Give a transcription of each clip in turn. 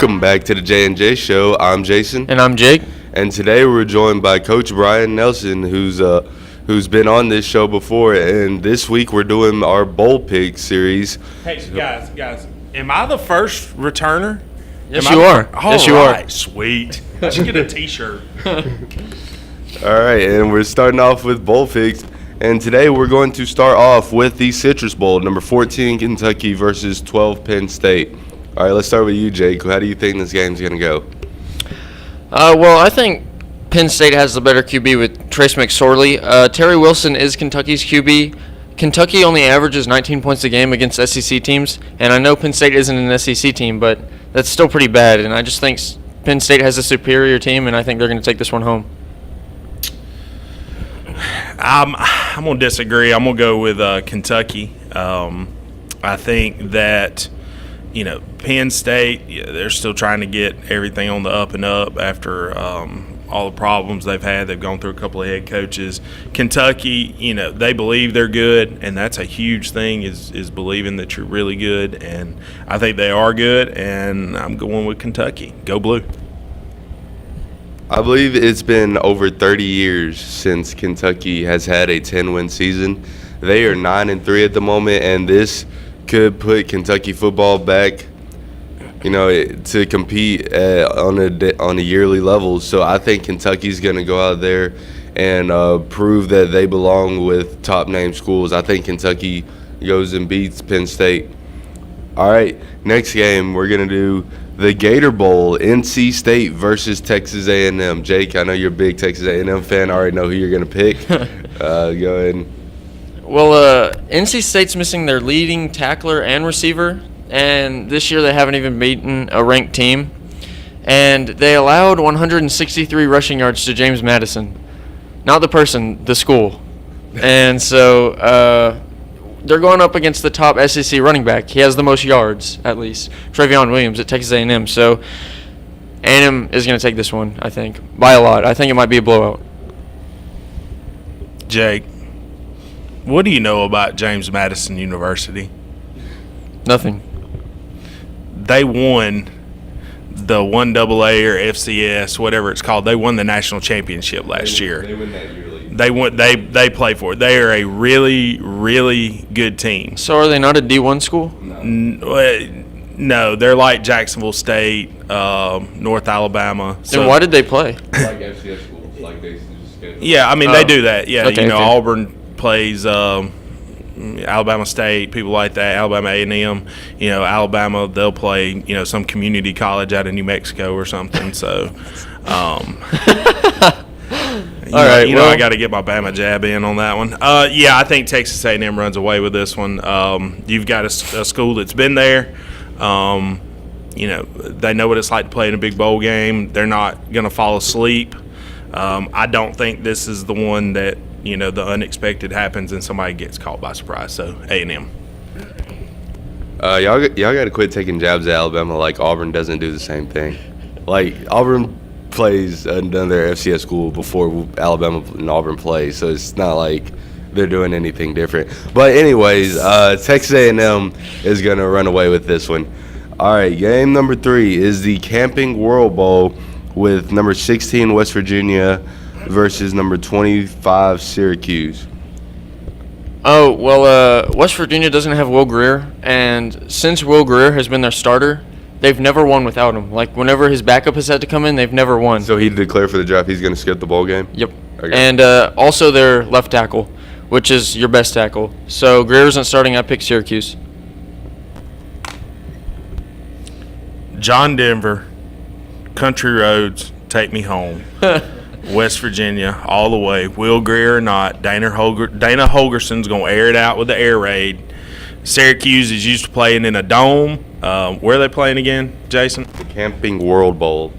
Welcome back to the J&J Show. I'm Jason. And I'm Jake. And today we're joined by Coach Brian Nelson, who's been on this show before. And this week we're doing our Bowl Pick series. Hey, guys, am I the first returner? Yes, you are. Yes, you are. Sweet. I should get a T-shirt. All right, and we're starting off with Bowl Picks. And today we're going to start off with the Citrus Bowl, number 14 Kentucky versus 12 Penn State. All right, let's start with you, Jake. How do you think this game's going to go? Well, I think Penn State has the better QB with Trace McSorley. Terry Wilson is Kentucky's QB. Kentucky only averages 19 points a game against SEC teams, and I know Penn State isn't an SEC team, but that's still pretty bad, and I just think Penn State has a superior team, and I think they're going to take this one home. I'm going to disagree. I'm going to go with Kentucky. I think that, Penn State, they're still trying to get everything on the up and up after all the problems they've had. They've gone through a couple of head coaches. Kentucky, they believe they're good, and that's a huge thing is believing that you're really good. And I think they are good, and I'm going with Kentucky. Go Blue. I believe it's been over 30 years since Kentucky has had a 10-win season. They are 9-3 at the moment, and this could put Kentucky football back, to compete on a yearly level. So I think Kentucky's going to go out there and prove that they belong with top-name schools. I think Kentucky goes and beats Penn State. All right, next game we're going to do the Gator Bowl, NC State versus Texas A&M. Jake, I know you're a big Texas A&M fan. I already know who you're going to pick. Go ahead. Well, NC State's missing their leading tackler and receiver, and this year they haven't even beaten a ranked team. And they allowed 163 rushing yards to James Madison. Not the person, the school. And so they're going up against the top SEC running back. He has the most yards, at least. Travion Williams at Texas A&M. So A&M is going to take this one, I think, by a lot. I think it might be a blowout. Jake, what do you know about James Madison University? Nothing. They won the 1AA or FCS, whatever it's called. They won the national championship last year. They win that yearly. They play for it. They are a really, really good team. So are they not a D1 school? No, they're like Jacksonville State, North Alabama. Then why did they play? Like FCS schools, like they just schedule. Yeah, I mean they do that. Yeah, Okay. Auburn plays Alabama State, people like that, Alabama A&M. Alabama, they'll play, some community college out of New Mexico or something. So, All right, I got to get my Bama jab in on that one. I think Texas A&M runs away with this one. You've got a school that's been there. They know what it's like to play in a big bowl game. They're not going to fall asleep. I don't think this is the one that, the unexpected happens and somebody gets caught by surprise. So, A&M. Y'all got to quit taking jabs at Alabama like Auburn doesn't do the same thing. Like, Auburn plays another FCS school before Alabama and Auburn play, so it's not like they're doing anything different. But anyways, Texas A&M is going to run away with this one. All right, game number 3 is the Camping World Bowl with number 16 West Virginia versus number 25 Syracuse. Oh, well, West Virginia doesn't have Will Grier, and since Will Grier has been their starter, they've never won without him. Like, whenever his backup has had to come in, they've never won. So he declared for the draft he's going to skip the bowl game? Yep. Okay. And also their left tackle, which is your best tackle. So Grier isn't starting. I picked Syracuse. John Denver, Country Roads, take me home. West Virginia, all the way. Will Grier or not, Dana Holgerson's going to air it out with the air raid. Syracuse is used to playing in a dome. Where are they playing again, Jason? The Camping World Bowl.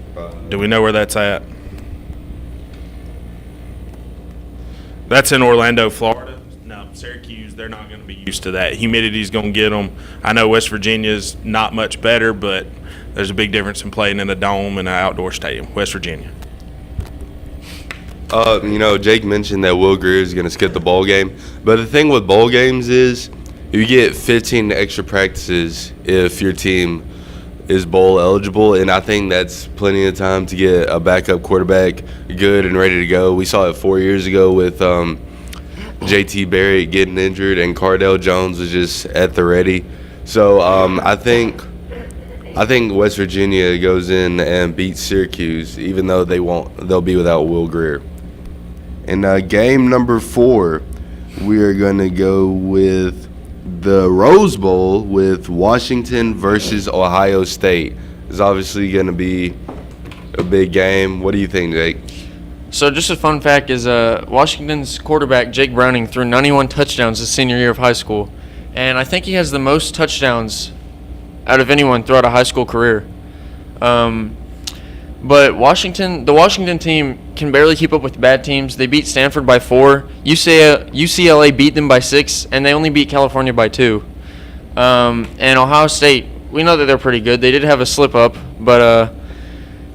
Do we know where that's at? That's in Orlando, Florida. No, Syracuse, they're not going to be used to that. Humidity's going to get them. I know West Virginia's not much better, but there's a big difference in playing in a dome and an outdoor stadium. West Virginia. Jake mentioned that Will Grier is going to skip the bowl game. But the thing with bowl games is you get 15 extra practices if your team is bowl eligible, and I think that's plenty of time to get a backup quarterback good and ready to go. We saw it 4 years ago with J.T. Barrett getting injured, and Cardale Jones was just at the ready. So I think West Virginia goes in and beats Syracuse, even though they'll be without Will Grier. In game number 4, we are going to go with the Rose Bowl with Washington versus Ohio State. It's obviously going to be a big game. What do you think, Jake? So just a fun fact is Washington's quarterback, Jake Browning, threw 91 touchdowns his senior year of high school. And I think he has the most touchdowns out of anyone throughout a high school career. But the Washington team can barely keep up with bad teams. They beat Stanford by 4. UCLA beat them by 6, and they only beat California by 2. And Ohio State, we know that they're pretty good. They did have a slip up, but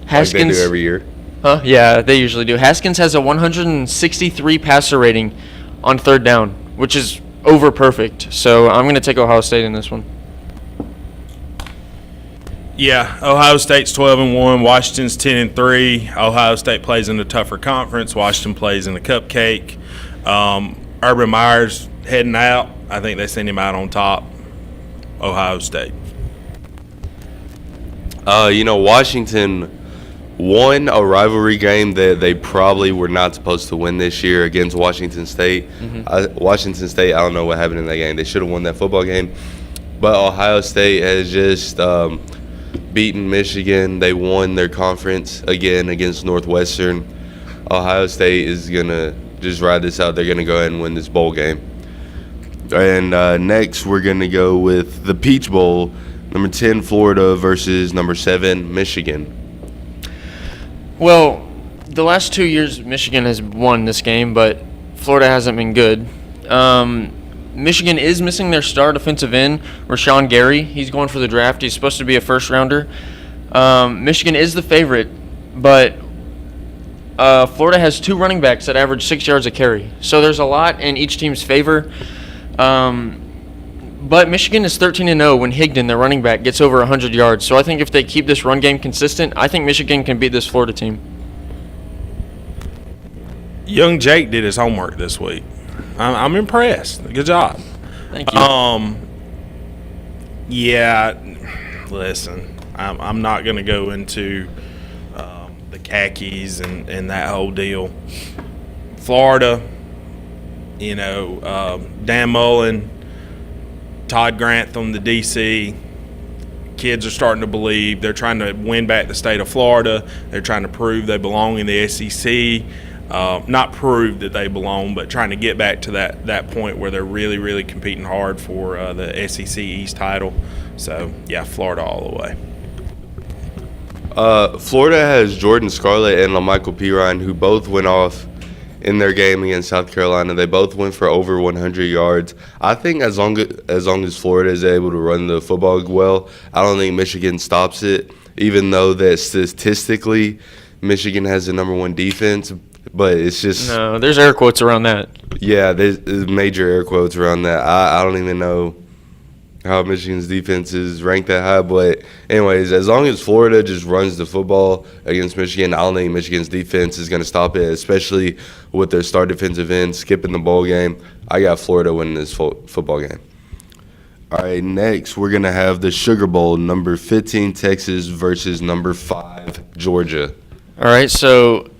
Haskins. Like they do every year. Huh? Yeah, they usually do. Haskins has a 163 passer rating on third down, which is over perfect. So I'm going to take Ohio State in this one. Yeah, Ohio State's 12-1, Washington's 10-3. Ohio State plays in a tougher conference. Washington plays in a cupcake. Urban Meyer's heading out. I think they send him out on top. Ohio State. Washington won a rivalry game that they probably were not supposed to win this year against Washington State. Washington State, I don't know what happened in that game. They should have won that football game. But Ohio State has just beaten Michigan. They won their conference again against Northwestern. Ohio State is going to just ride this out. They're going to go ahead and win this bowl game. And next, we're going to go with the Peach Bowl, number 10, Florida versus number 7, Michigan. Well, the last 2 years, Michigan has won this game, but Florida hasn't been good. Michigan is missing their star defensive end, Rashawn Gary. He's going for the draft. He's supposed to be a first-rounder. Michigan is the favorite, but Florida has 2 running backs that average 6 yards a carry. So there's a lot in each team's favor. But Michigan is 13-0 when Higdon, their running back, gets over 100 yards. So I think if they keep this run game consistent, I think Michigan can beat this Florida team. Young Jake did his homework this week. I'm impressed. Good job. Thank you. Yeah, listen, I'm not going to go into the khakis and that whole deal. Florida, Dan Mullen, Todd Grantham, the DC, kids are starting to believe. They're trying to win back the state of Florida. They're trying to prove they belong in the SEC. Not prove that they belong, but trying to get back to that point where they're really, really competing hard for the SEC East title. So, yeah, Florida all the way. Florida has Jordan Scarlett and LaMichael Pirine, who both went off in their game against South Carolina. They both went for over 100 yards. I think as long as Florida is able to run the football well, I don't think Michigan stops it, even though that statistically Michigan has the number 1 defense. But it's just... No, there's air quotes around that. Yeah, there's major air quotes around that. I don't even know how Michigan's defense is ranked that high. But anyways, as long as Florida just runs the football against Michigan, I don't think Michigan's defense is going to stop it, especially with their star defensive end skipping the bowl game. I got Florida winning this football game. All right, next we're going to have the Sugar Bowl, number 15, Texas versus number 5, Georgia. All right, so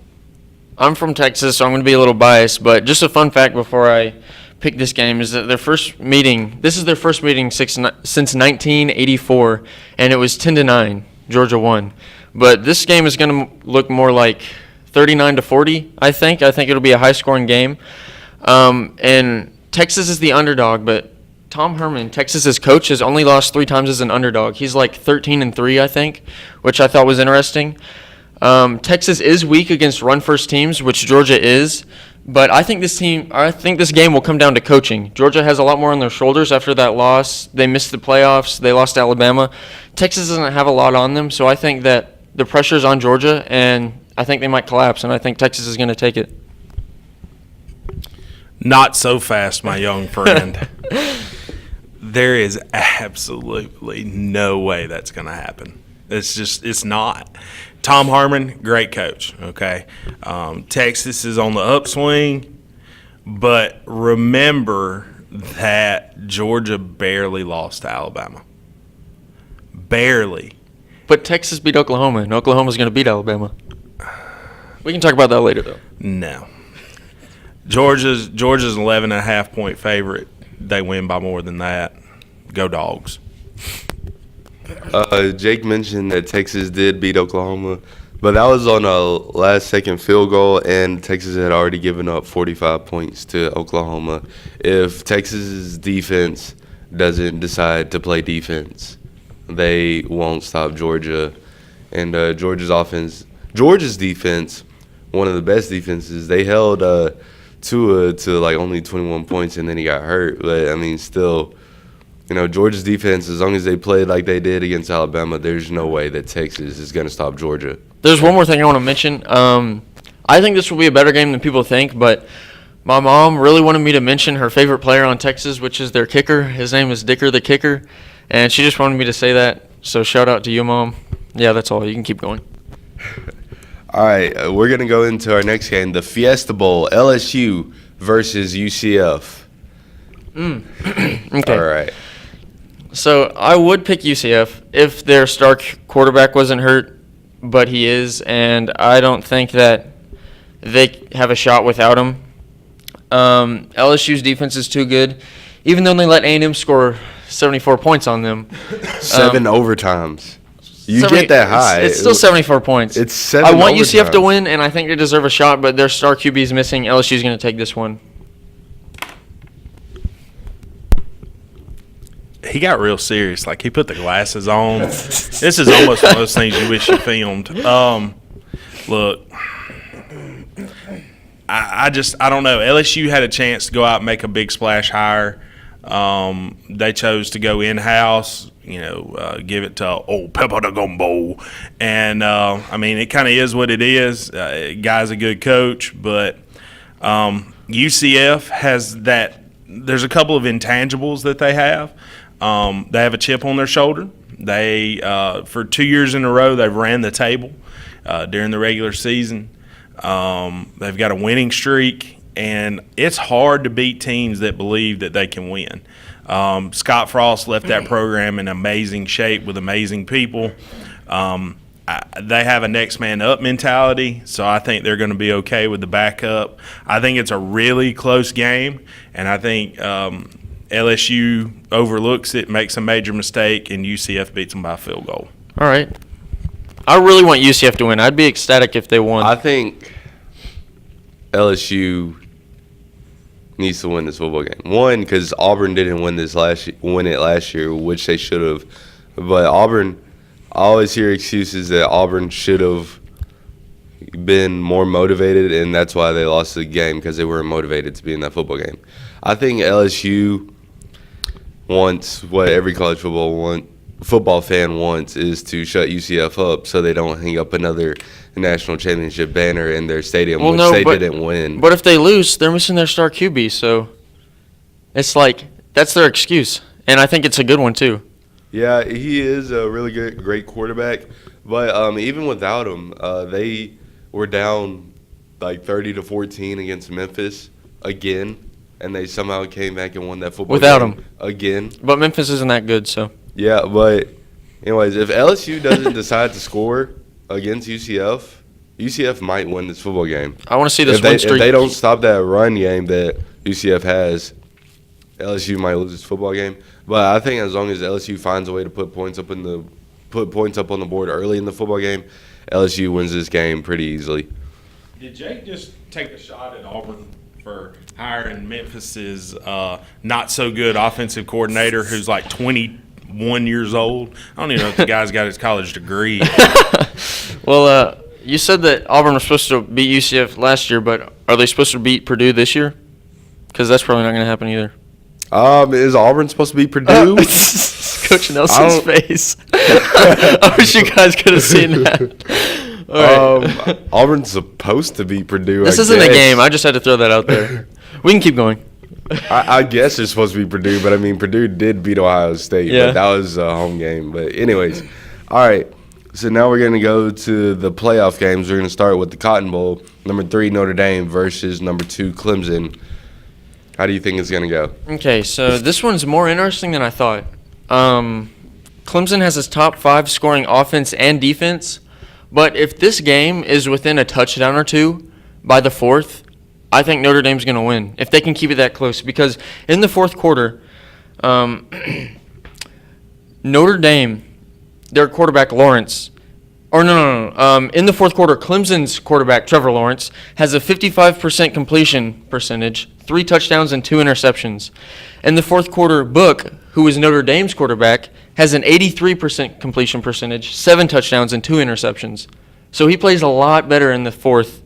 I'm from Texas, so I'm going to be a little biased, but just a fun fact before I pick this game is that this is their first meeting since 1984, and it was 10-9. Georgia won. But this game is going to look more like 39-40, I think. I think it'll be a high-scoring game. And Texas is the underdog, but Tom Herman, Texas's coach, has only lost 3 times as an underdog. He's like 13-3, I think, which I thought was interesting. Texas is weak against run-first teams, which Georgia is, but I think this game will come down to coaching. Georgia has a lot more on their shoulders after that loss. They missed the playoffs. They lost to Alabama. Texas doesn't have a lot on them, so I think that the pressure's on Georgia, and I think they might collapse, and I think Texas is going to take it. Not so fast, my young friend. There is absolutely no way that's going to happen. It's not. Tom Harmon, great coach. Okay, Texas is on the upswing, but remember that Georgia barely lost to Alabama. Barely. But Texas beat Oklahoma, and Oklahoma's going to beat Alabama. We can talk about that later, though. No. Georgia's an 11.5-point favorite. They win by more than that. Go Dogs. Jake mentioned that Texas did beat Oklahoma, but that was on a last-second field goal, and Texas had already given up 45 points to Oklahoma. If Texas's defense doesn't decide to play defense, they won't stop Georgia. And Georgia's defense, one of the best defenses, they held Tua to like only 21 points, and then he got hurt. But, I mean, still, Georgia's defense, as long as they played like they did against Alabama, there's no way that Texas is going to stop Georgia. There's one more thing I want to mention. I think this will be a better game than people think, but my mom really wanted me to mention her favorite player on Texas, which is their kicker. His name is Dicker the Kicker, and she just wanted me to say that. So shout out to you, Mom. Yeah, that's all. You can keep going. All right, we're going to go into our next game, the Fiesta Bowl, LSU versus UCF. Okay. All right. So I would pick UCF if their star quarterback wasn't hurt, but he is, and I don't think that they have a shot without him. LSU's defense is too good, even though they let A&M score 74 points on them. 7 overtimes. You 70 get that high. It's still 74 points. It's 7 I want UCF to overtimes. win, and I think they deserve a shot, but their star QB is missing. LSU's going to take this one. He got real serious. Like, he put the glasses on. This is almost one of those things you wish you filmed. Look, I don't know. LSU had a chance to go out and make a big splash hire. They chose to go in-house, give it to old Pepper the Gumbo. And, I mean, it kind of is what it is. Guy's a good coach, but UCF has that. There's a couple of intangibles that they have. They have a chip on their shoulder. They, for 2 years in a row, they've ran the table during the regular season. They've got a winning streak. And it's hard to beat teams that believe that they can win. Scott Frost left that program in amazing shape with amazing people. They have a next man up mentality, so I think they're going to be okay with the backup. I think it's a really close game, and I think LSU overlooks it, makes a major mistake, and UCF beats them by a field goal. All right. I really want UCF to win. I'd be ecstatic if they won. I think LSU needs to win this football game. One, because Auburn didn't win it last year, which they should have. But Auburn, I always hear excuses that Auburn should have been more motivated, and that's why they lost the game, because they weren't motivated to be in that football game. I think LSU wants what every college football fan wants, is to shut UCF up so they don't hang up another national championship banner in their stadium, didn't win. But if they lose, they're missing their star QB, so it's like that's their excuse, and I think it's a good one too. Yeah, he is a really great quarterback, but even without him, they were down like 30-14 against Memphis again, and they somehow came back and won that football without game him again. But Memphis isn't that good, so. Yeah, but anyways, if LSU doesn't decide to score against UCF might win this football game. I want to see this win streak. If they don't stop that run game that UCF has, LSU might lose this football game. But I think as long as LSU finds a way to put points up on the board early in the football game, LSU wins this game pretty easily. Did Jake just take a shot at Auburn for hiring Memphis's not so good offensive coordinator who's like 21 years old? I don't even know if the guy's got his college degree. Well, you said that Auburn was supposed to beat UCF last year, but are they supposed to beat Purdue this year? Because that's probably not going to happen either. Is Auburn supposed to be Purdue? Coach Nelson's face. I wish you guys could have seen that. All right. Auburn's supposed to be Purdue. This isn't a game. I just had to throw that out there. We can keep going. I guess they're supposed to be Purdue, but I mean, Purdue did beat Ohio State. Yeah. But that was a home game. But anyways, all right. So now we're going to go to the playoff games. We're going to start with the Cotton Bowl. Number 3, Notre Dame versus number 2, Clemson. How do you think it's going to go? Okay, so this one's more interesting than I thought. Clemson has its top 5 scoring offense and defense, but if this game is within a touchdown or two by the 4th, I think Notre Dame's going to win if they can keep it that close. Because in the 4th quarter, Notre Dame, their quarterback Lawrence, in the 4th quarter, Clemson's quarterback Trevor Lawrence has a 55% completion percentage, 3 touchdowns and 2 interceptions. In the 4th quarter, Book, who is Notre Dame's quarterback, has an 83% completion percentage, 7 touchdowns and 2 interceptions. So he plays a lot better in the 4th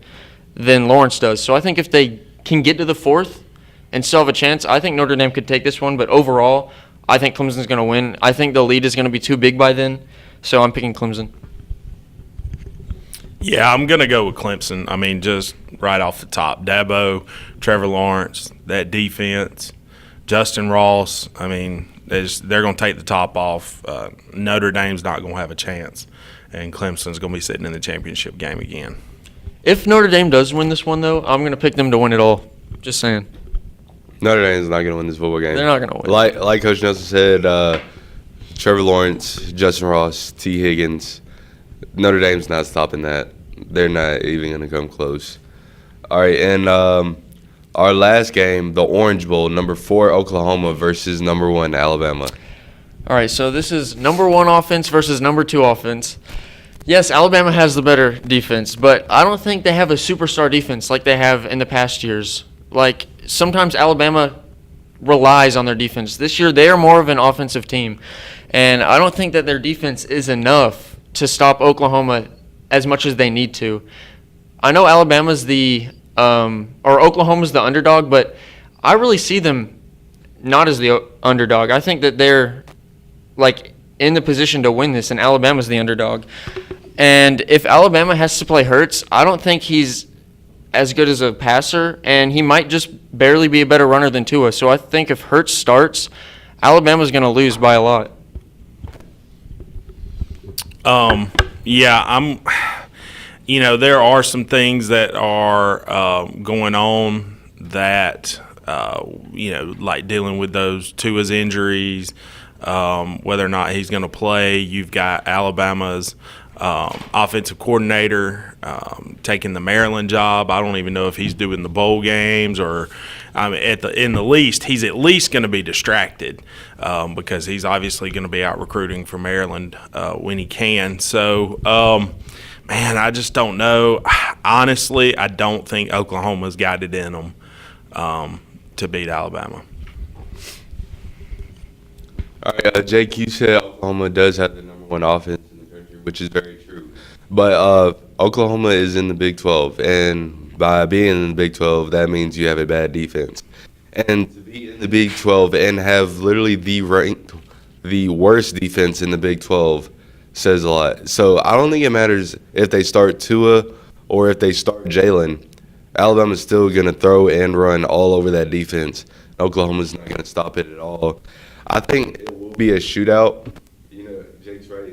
than Lawrence does. So I think if they can get to the 4th and still have a chance, I think Notre Dame could take this one. But overall, I think Clemson's going to win. I think the lead is going to be too big by then, so I'm picking Clemson. Yeah, I'm going to go with Clemson. I mean, just right off the top. Dabo, Trevor Lawrence, that defense, Justin Ross. I mean, they're going to take the top off. Notre Dame's not going to have a chance, and Clemson's going to be sitting in the championship game again. If Notre Dame does win this one, though, I'm going to pick them to win it all. Just saying. Notre Dame's not going to win this football game. They're not going to win. Like Coach Nelson said, Trevor Lawrence, Justin Ross, T. Higgins. Notre Dame's not stopping that. They're not even going to come close. All right, and our last game, the Orange Bowl, number 4 Oklahoma versus number 1 Alabama. All right, so this is number 1 offense versus number 2 offense. Yes, Alabama has the better defense, but I don't think they have a superstar defense like they have in the past years. Like, sometimes Alabama relies on their defense. This year, they are more of an offensive team, and I don't think that their defense is enough to stop Oklahoma as much as they need to. I know Oklahoma's the underdog, but I really see them not as the underdog. I think that they're like in the position to win this, and Alabama's the underdog. And if Alabama has to play Hurts, I don't think he's as good as a passer, and he might just barely be a better runner than Tua. So I think if Hurts starts, Alabama's going to lose by a lot. There are some things that are going on that, like dealing with those Tua's injuries, whether or not he's going to play. You've got Alabama's offensive coordinator taking the Maryland job. I don't even know if he's doing the bowl games or in the least, he's at least going to be distracted because he's obviously going to be out recruiting for Maryland when he can. So, I just don't know. Honestly, I don't think Oklahoma's got it in them to beat Alabama. All right, Jake, you said Oklahoma does have the number 1 offense in the country, which is very true. But Oklahoma is in the Big 12, and by being in the Big 12, that means you have a bad defense. And to be in the Big 12 and have literally the worst defense in the Big 12 says a lot. So I don't think it matters if they start Tua or if they start Jalen. Alabama's still going to throw and run all over that defense. Oklahoma's not going to stop it at all. I think it will be a shootout. Jake's right.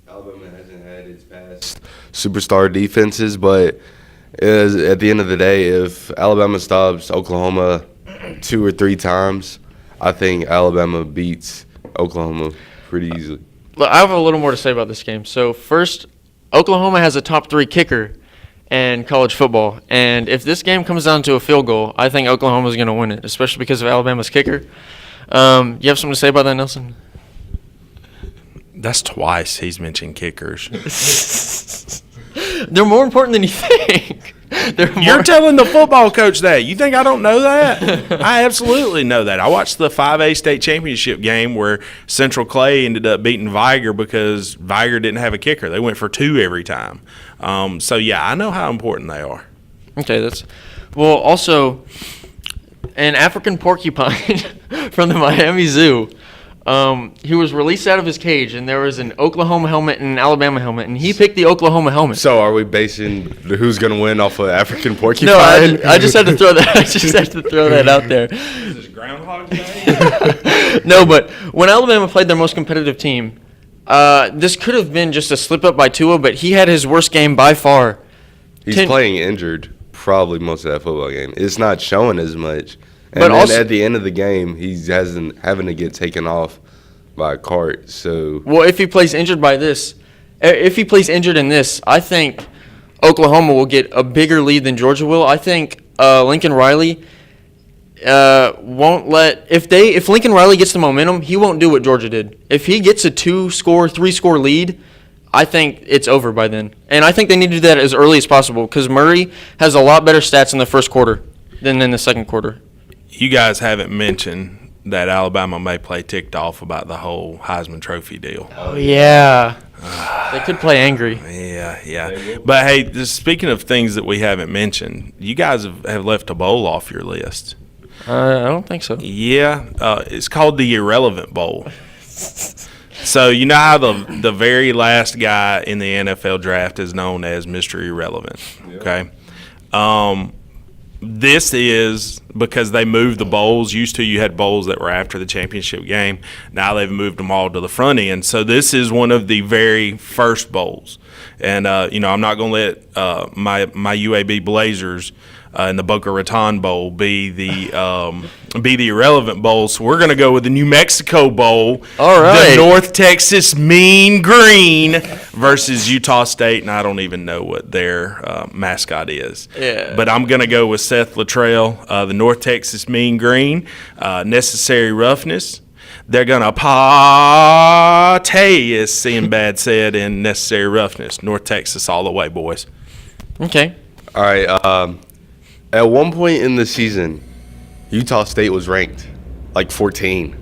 Alabama hasn't had its past superstar defenses, but at the end of the day, if Alabama stops Oklahoma 2 or 3 times, I think Alabama beats Oklahoma pretty easily. Look, I have a little more to say about this game. So first, Oklahoma has a top 3 kicker in college football, and if this game comes down to a field goal, I think Oklahoma's going to win it, especially because of Alabama's kicker. You have something to say about that, Nelson? That's twice he's mentioned kickers. They're more important than you think. You're telling the football coach that. You think I don't know that? I absolutely know that. I watched the 5A state championship game where Central Clay ended up beating Viger because Viger didn't have a kicker. They went for 2 every time. I know how important they are. Okay, also an African porcupine from the Miami Zoo. He was released out of his cage, and there was an Oklahoma helmet and an Alabama helmet, and he picked the Oklahoma helmet. So are we basing who's going to win off of African porcupine? No, I just had to throw that. I just had to throw that out there. Is this Groundhog Day? No, but when Alabama played their most competitive team, This could have been just a slip up by Tua, but he had his worst game by far. He's playing injured probably most of that football game. It's not showing as much. And But then also- at the end of the game, he's having to get taken off by a cart. So Well, if he plays injured in this, I think Oklahoma will get a bigger lead than Georgia will. I think Lincoln Riley won't let if Lincoln Riley gets the momentum, he won't do what Georgia did. If he gets a 3-score lead, I think it's over by then. And I think they need to do that as early as possible because Murray has a lot better stats in the first quarter than in the second quarter. You guys haven't mentioned that Alabama may play ticked off about the whole Heisman Trophy deal. Oh, yeah. They could play angry. Yeah. But, hey, speaking of things that we haven't mentioned, you guys have left a bowl off your list. I don't think so. Yeah, it's called the Irrelevant Bowl. So you know how the very last guy in the NFL draft is known as Mr. Irrelevant, okay? This is because they moved the bowls. Used to you had bowls that were after the championship game. Now they've moved them all to the front end. So this is one of the very first bowls. And, I'm not going to let my UAB Blazers in the Boca Raton Bowl be the Irrelevant Bowl. So we're going to go with the New Mexico Bowl. All right. The North Texas Mean Green versus Utah State, and I don't even know what their mascot is. Yeah. But I'm going to go with Seth Luttrell, the North Texas Mean Green, Necessary Roughness. They're going to party, as Sinbad said in Necessary Roughness. North Texas all the way, boys. Okay. all right. At one point in the season, Utah State was ranked like 14.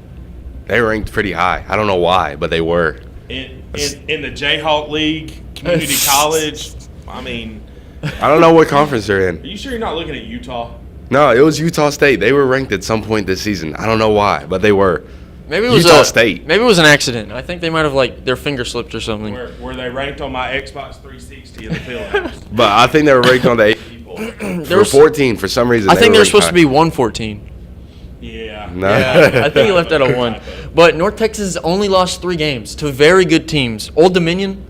They were ranked pretty high. I don't know why, but they were. In the Jayhawk League, community college, I mean, I don't know what conference they're in. are you sure you're not looking at Utah? No, it was Utah State. They were ranked at some point this season. I don't know why, but they were. Maybe it was Utah State. Maybe it was an accident. I think they might have their finger slipped or something. Were they ranked on my Xbox 360 in the field house? But I think they were ranked on the 8 for 14 for some reason. I think were they're supposed to ranked be 114. Yeah. No. Yeah, I think he left out a 1. But North Texas only lost 3 games to very good teams. Old Dominion.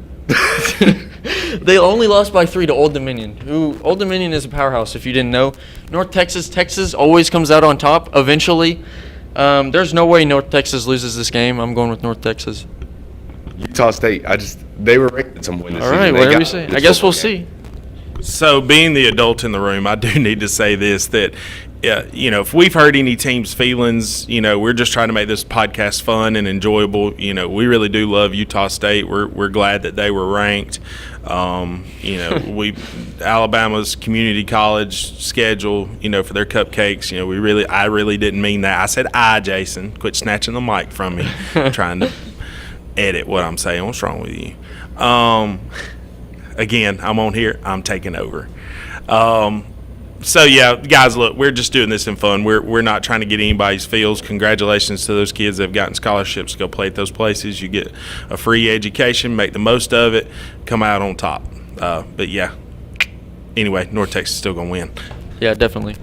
They only lost by 3 to Old Dominion. Old Dominion is a powerhouse, if you didn't know. North Texas always comes out on top eventually. There's no way North Texas loses this game. I'm going with North Texas. Utah State. They were ranked at some point this All season. right, They whatever got you say. this I guess we'll football game. see. So, being the adult in the room, I do need to say this, that, if we've hurt any team's feelings, we're just trying to make this podcast fun and enjoyable. We really do love Utah State. We're glad that they were ranked. Alabama's community college schedule, for their cupcakes, I really didn't mean that. I said Jason. Quit snatching the mic from me. Trying to edit what I'm saying. What's wrong with you? Again, I'm on here. I'm taking over. So, yeah, guys, look, we're just doing this in fun. We're not trying to get anybody's feels. Congratulations to those kids that have gotten scholarships to go play at those places. You get a free education, make the most of it, come out on top. But, yeah, anyway, North Texas is still going to win. Yeah, definitely.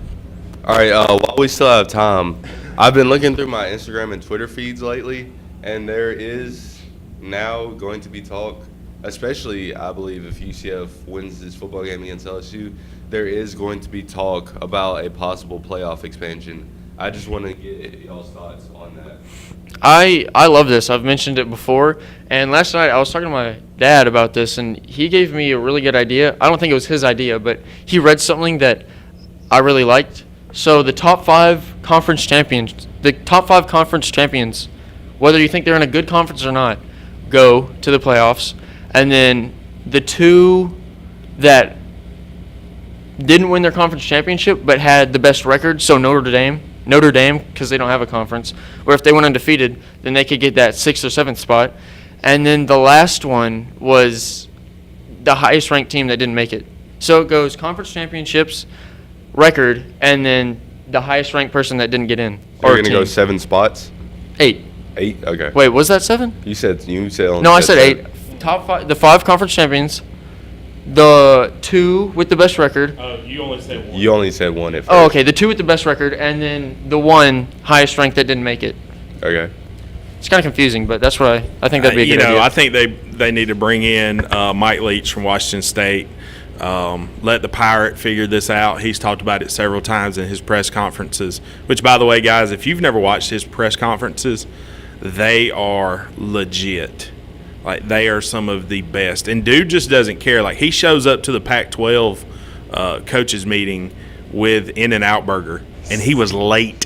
All right, while we still have time, I've been looking through my Instagram and Twitter feeds lately, and there is now going to be talk, especially, I believe, if UCF wins this football game against LSU, there is going to be talk about a possible playoff expansion. I just want to get y'all's thoughts on that. I love this. I've mentioned it before. And last night I was talking to my dad about this, and he gave me a really good idea. I don't think it was his idea, but he read something that I really liked. So the top 5 conference champions, whether you think they're in a good conference or not, go to the playoffs. And then the 2 that didn't win their conference championship but had the best record, so Notre Dame, because they don't have a conference, or if they went undefeated, then they could get that 6th or 7th spot. And then the last one was the highest ranked team that didn't make it. So it goes conference championships, record, and then the highest ranked person that didn't get in. You're going to go 7 spots? 8. 8? Okay. Wait, was that 7? You said only No, I said 7. 8. Top 5, the 5 conference champions, the 2 with the best record. You only said 1. You only said 1 at first. Oh, okay. The 2 with the best record, and then the 1 highest ranked that didn't make it. Okay. It's kind of confusing, but that's what I think that'd be a good idea. I think they need to bring in Mike Leach from Washington State. Let the Pirate figure this out. He's talked about it several times in his press conferences, which, by the way, guys, if you've never watched his press conferences, they are legit. Like, they are some of the best. And dude just doesn't care. Like, he shows up to the Pac-12 coaches meeting with In-N-Out Burger, and he was late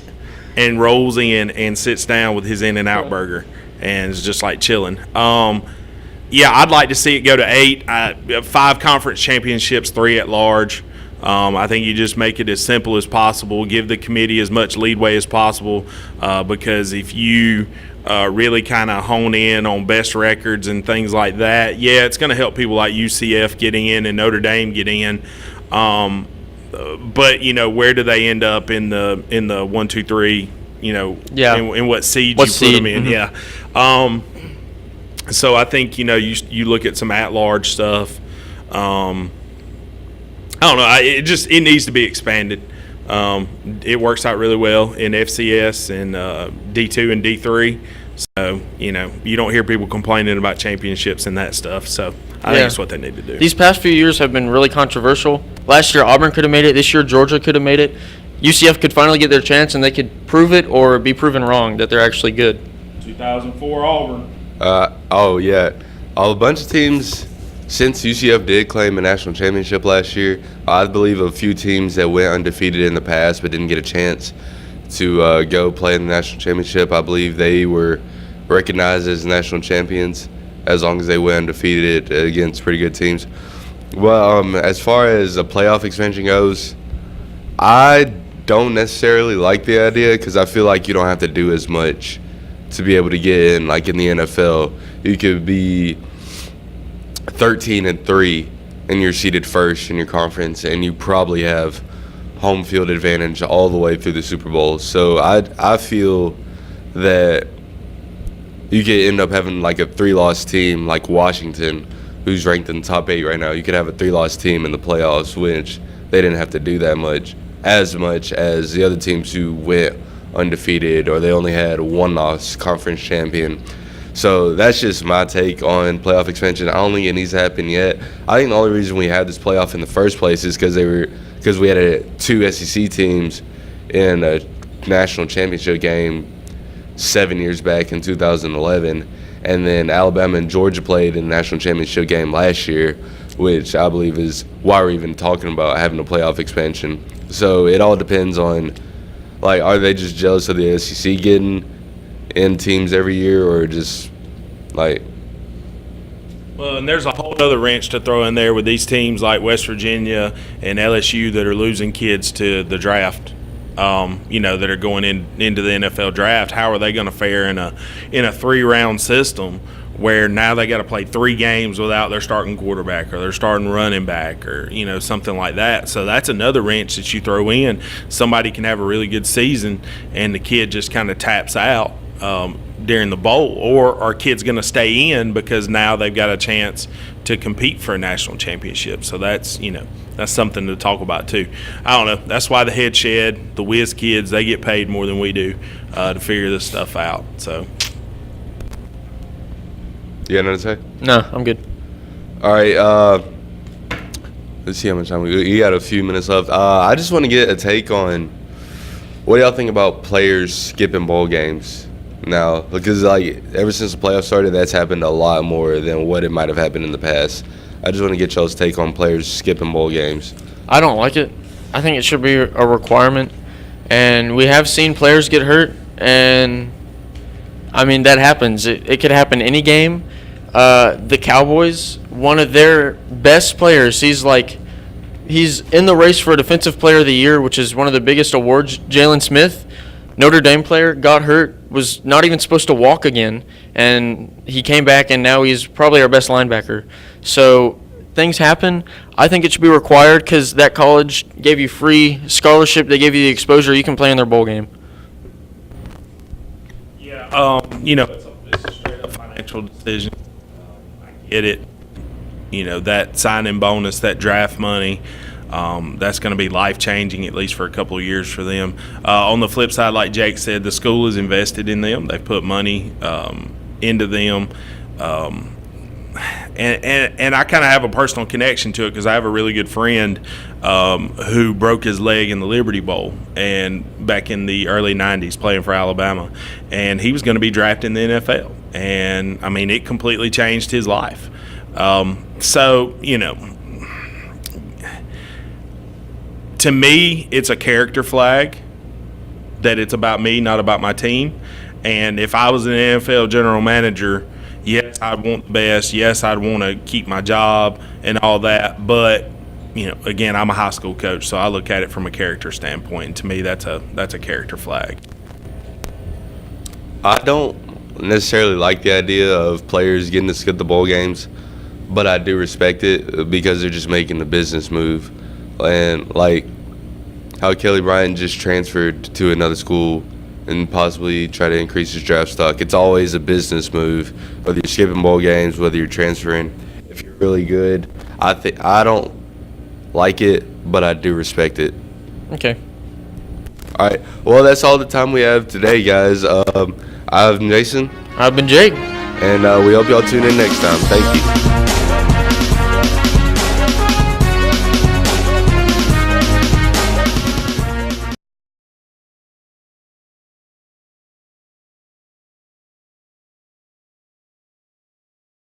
and rolls in and sits down with his In-N-Out Burger and is just, like, chilling. Yeah, I'd like to see it go to 8. 5 conference championships, 3 at large. I think you just make it as simple as possible. Give the committee as much leadway as possible because if you really kind of hone in on best records and things like that, yeah, it's going to help people like UCF getting in and Notre Dame getting in. But where do they end up in the 1, 2, 3? In what seed you put them in? Mm-hmm. Yeah. So I think you look at some at-large stuff. I don't know. It needs to be expanded. It works out really well in FCS and D2 and D3. So you don't hear people complaining about championships and that stuff. So I think it's what they need to do. These past few years have been really controversial. Last year Auburn could have made it. This year Georgia could have made it. UCF could finally get their chance, and they could prove it or be proven wrong that they're actually good. 2004 Auburn. A bunch of teams since UCF did claim a national championship last year. I believe a few teams that went undefeated in the past but didn't get a chance to go play in the national championship. I believe they were recognized as national champions as long as they went undefeated against pretty good teams. Well, as far as a playoff expansion goes, I don't necessarily like the idea because I feel like you don't have to do as much to be able to get in. Like in the NFL, you could be 13-3 and you're seeded first in your conference, and you probably have home field advantage all the way through the Super Bowl. So I feel that you could end up having like a 3-loss team like Washington, who's ranked in the top 8 right now. You could have a 3-loss team in the playoffs, which they didn't have to do that much as the other teams who went undefeated, or they only had 1-loss conference champion. So that's just my take on playoff expansion. I don't think it needs to happen yet. I think the only reason we had this playoff in the first place is because we had 2 SEC teams in a national championship game 7 years back in 2011, and then Alabama and Georgia played in the national championship game last year, which I believe is why we're even talking about having a playoff expansion. So it all depends on, like, are they just jealous of the SEC getting in teams every year, or just like? Well, and there's a whole other wrench to throw in there with these teams like West Virginia and LSU that are losing kids to the draft. That are going into the NFL draft. How are they going to fare in a 3-round system where now they got to play 3 games without their starting quarterback or their starting running back or something like that? So that's another wrench that you throw in. Somebody can have a really good season and the kid just kind of taps out during the bowl, or are kids going to stay in because now they've got a chance to compete for a national championship? So that's something to talk about too. I don't know. That's why the head shed, the whiz kids, they get paid more than we do to figure this stuff out. So, you got nothing to say? No, I'm good. All right. Let's see how much time we got. A few minutes left. I just want to get a take on what y'all think about players skipping bowl games now, because ever since the playoffs started, that's happened a lot more than what it might have happened in the past. I just want to get y'all's take on players skipping bowl games. I don't like it. I think it should be a requirement. And we have seen players get hurt, and I mean, that happens. It could happen any game. The Cowboys, one of their best players, he's in the race for Defensive Player of the Year, which is one of the biggest awards. Jalen Smith, Notre Dame player, got hurt, was not even supposed to walk again, and he came back, and now he's probably our best linebacker. So things happen. I think it should be required because that college gave you free scholarship. They gave you the exposure. You can play in their bowl game. Yeah, it's a straight up financial decision. I get it. That signing bonus, that draft money. That's going to be life-changing, at least for a couple of years for them. On the flip side, like Jake said, the school is invested in them. They've put money into them. And I kind of have a personal connection to it because I have a really good friend who broke his leg in the Liberty Bowl and back in the early 90s playing for Alabama. And he was going to be drafted in the NFL. And, I mean, it completely changed his life. So, you know, to me, it's a character flag that it's about me, not about my team. And if I was an NFL general manager, yes, I'd want the best. Yes, I'd want to keep my job and all that. But, you know, again, I'm a high school coach, so I look at it from a character standpoint. And to me, that's a character flag. I don't necessarily like the idea of players getting to skip the bowl games, but I do respect it because they're just making a business move. And like how Kelly Bryant just transferred to another school and possibly try to increase his draft stock. It's always a business move, whether you're skipping bowl games, whether you're transferring. If you're really good, I don't like it, but I do respect it. Okay. All right. Well, that's all the time we have today, guys. I've been Jason. I've been Jake. And we hope y'all tune in next time. Thank you.